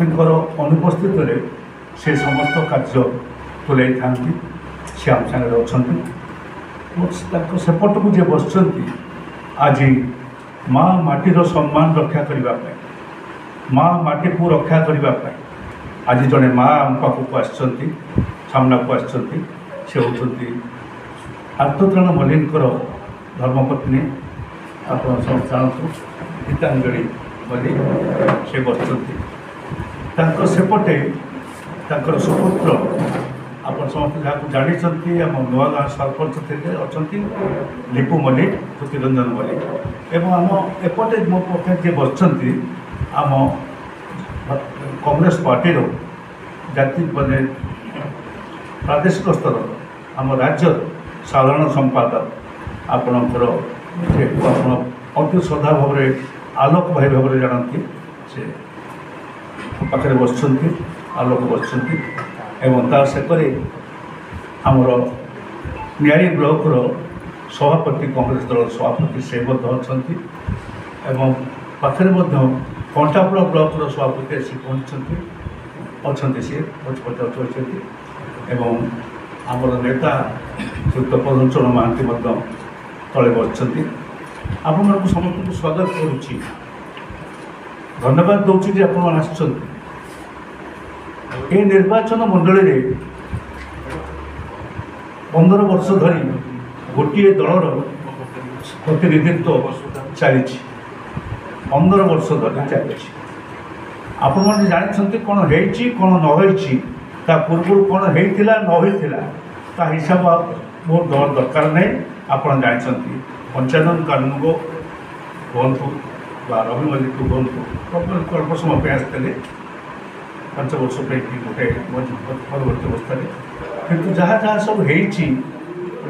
मुख्यमंत्री अनुपस्थित से समस्त कार्य तुलाई था सी आम सागर अच्छा सेपट को जे बस आज माँ माटीर सम्मान रक्षा करने माँ माटी को रक्षा करने आज जड़े माँ आम पाखक आमना को आसती होती आर्तत्राण मल्लिकर धर्मपत्नी आप जानतु गीतांजलि मल्लिक से बस सेपटे सुपुत्र आप समस्त जहाँ जानते आम नुआ गाँव सरपंच थे अच्छा लिपु मल्लिक ज्योतिरंजन मल्लिक एवं आम एपटे मो पक्षे जी बस आम कांग्रेस पार्टी जाति माने प्रादेशिक स्तर आम राज्य साधारण संपादक आपणकर अति श्रद्धा भाव में आलोक भाई भाव में जानती से पाखे बस आलोक बस सेकरे आमर नियारी ब्लॉकर सभापति कांग्रेस दल सभापति से अच्छा पाखे कंटापड़ा ब्लॉकर सभापति आसी पहुँचती अच्छा सी पचपटे अच्छी एवं आमर नेता प्रधान चरण महांती तले बस आपण समस्त को स्वागत करुच्ची धन्यवाद दूसरी आप निर्वाचन मंडल में 15 वर्ष धरी गोटे दलर प्रतिनिधित्व चली 15 वर्ष धरी चली आपण मैंने जानते कौन होती कौन न होती पूर्व कौन होता न होता हिसाब बहुत दरकार नहीं आप जानते पंचायत कानून को कहतु रवि मल्लिक को कहतु अल्प समय आसते 5 वर्ष गोटे परवर्ती अवस्था किंतु जहाँ जहाँ सब होती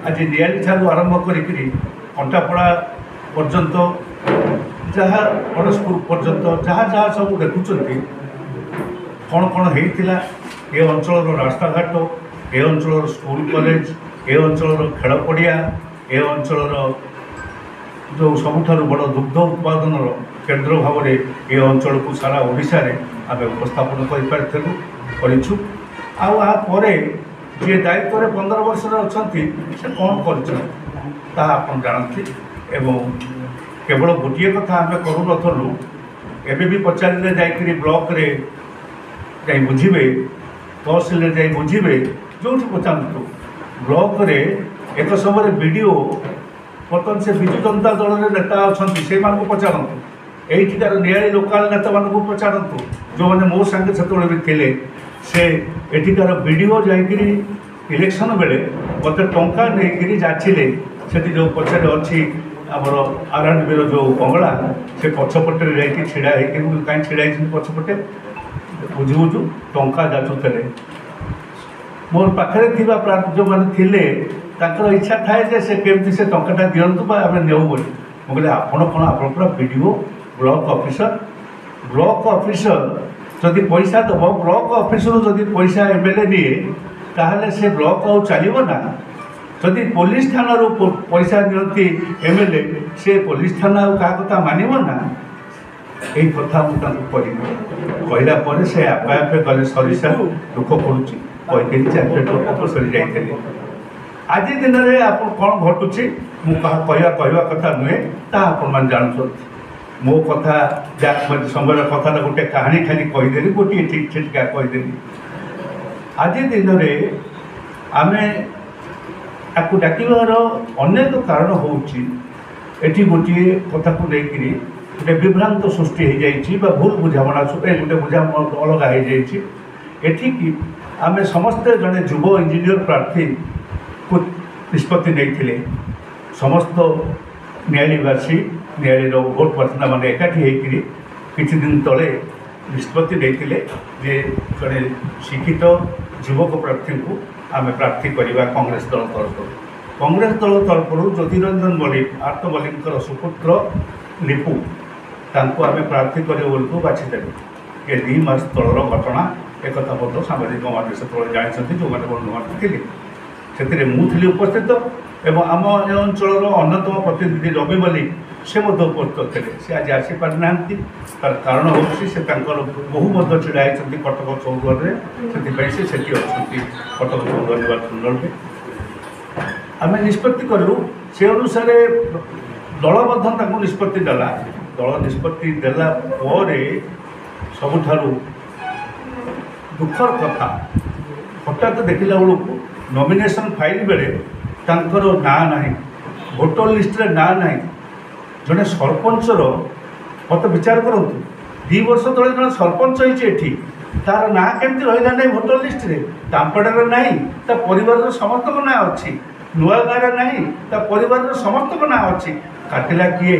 आज नियाली ठार आरंभ कंटापड़ा पर्यंत जहाँ अड़सपुर पर्यंत जहाँ जहाँ सब देखुं कौन कौन होता ए अंचल रास्ता घाट ए अंचल स्कूल कॉलेज ए अंचल खेल पड़िया ए अंचल जो सबुठ बड़ दुग्ध उत्पादन केन्द्र भाव में ये अंचल को सारा ओडिशा रे आम उपस्थापन करूँ आपर जी दायित्व 15 वर्ष अच्छा से कौन कर जानते एवं केवल गोटे कथा आम करूँ एवं भी पचारे जा ब्लॉक रे जा बुझे तहसिल जा बुझे जो पचारतु ब्लॉक रे एक समय वीडियो बर्तमान से विजु जनता दल नेता अच्छा से पचारतु यहीटिकार नियाली लोकाल नेता मान पचारतु जो मैंने मो संगे से भी थे से एठिकार वीडियो जाकि इलेक्शन बेले मत टंका नहीं जाचिले से जो पचारे अच्छी आमर आरएनबी जो बंगला से पछपटे जा छिड़ा कहीं छिड़ा पछपटे बुझु बुझु टंका जाचुले मोर पाखे जो मैंने थे इच्छा थाए से केमती से टंकाटा दिंतु आम नेऊ बोली मुझे आपड़ कौन आप पूरा वीडियो ब्लॉक ऑफिसर जदि पैसा दब ब्लॉक ऑफिसर जदि पैसा एमएलए निए ताहले से ब्लॉक आउ चलो ना जदि पुलिस थाना पैसा नियंती एमएलए से पुलिस थाना क्या कथा मानव ना यही कथा मुझे कहला से आपे आपे गले सरीसा दुख पड़ुची कही सरी जाते आज दिन में आप कौन घटुची कहवा कथा नुहे आपने जानते मो कथा समय कथा गोटे कहानी खाली कहीदेली गोटे ठीक छिटका कहीदेली आज दिन में आम आपको डाकिबार अनेक कारण होती गोटे कथा को लेकर गोटे विभ्रांत सृष्टि हो जाए भूल बुझाणा गोटे बुझा अलग हो जाए आम समस्ते जड़े युव इंजीनियर प्रार्थी को निष्पत्ति नहीं समस्त न्यायालयवासी न्यायालय भोट प्रार्थना मैंने एकाठी होकर किसी दिन तले निष्पत्ति नहीं जे जड़े शिक्षित युवक प्रार्थी को आम प्रार्थी करवा कांग्रेस दल तरफ ज्योतिरंजन मल्लिक आर्त मल्लिक सुपुत्र लिपु तांको आम प्रार्थी करे बोलू बाछीदेलु ये 2 मास तलर घटना एक सामाजिक माध्यम से जानते जो मैंने नुआ थे से मुझे उपस्थित ଏବଂ ଆମ ଏ ଅଞ୍ଚଳର ଅନ୍ୟତମ ପ୍ରତିନିଧି ରବି ମଲ୍ଲିକ ସେ ମଧ୍ୟ ଉପସ୍ଥିତ ଥିଲେ। ସେ ଆଜି ଆସିପାରିନାହାନ୍ତି, ତାର କାରଣ ହେଉଛି ସେ ତାଙ୍କର ବହୁ ମଧ୍ୟ ଛିଡ଼ା ହେଇଛନ୍ତି କଟକ ଚୌଦ୍ୱାରରେ, ସେଥିପାଇଁ ସେ ସେଠି ଅଛନ୍ତି କଟକ ଚୌଦ୍ୱାର ନିର୍ବାଚନରେ। ଆମେ ନିଷ୍ପତ୍ତି କଲୁ, ସେ ଅନୁସାରେ ଦଳ ମଧ୍ୟ ତାଙ୍କୁ ନିଷ୍ପତ୍ତି ଦେଲା। ଦଳ ନିଷ୍ପତ୍ତି ଦେଲା ପରେ ସବୁଠାରୁ ଦୁଃଖର କଥା, ହଠାତ୍ ଦେଖିଲା ବେଳକୁ ନମିନେସନ୍ ଫାଇଲ୍ ବେଳେ ତାଙ୍କର ନାଁ ନାହିଁ, ଭୋଟର ଲିଷ୍ଟରେ ନାଁ ନାହିଁ। ଜଣେ ସରପଞ୍ଚର ମତେ ବିଚାର କରନ୍ତୁ, 2 ବର୍ଷ ତଳେ ଜଣେ ସରପଞ୍ଚ ହେଇଛି ଏଠି, ତାର ନାଁ କେମିତି ରହିଲା ନାହିଁ ଭୋଟର ଲିଷ୍ଟରେ? ତାମ୍ପଡ଼ାରେ ନାହିଁ, ତା ପରିବାରର ସମସ୍ତଙ୍କ ନାଁ ଅଛି। ନୂଆ ଗାଁରେ ନାହିଁ, ତା ପରିବାରର ସମସ୍ତଙ୍କ ନାଁ ଅଛି। କାଟିଲା କିଏ?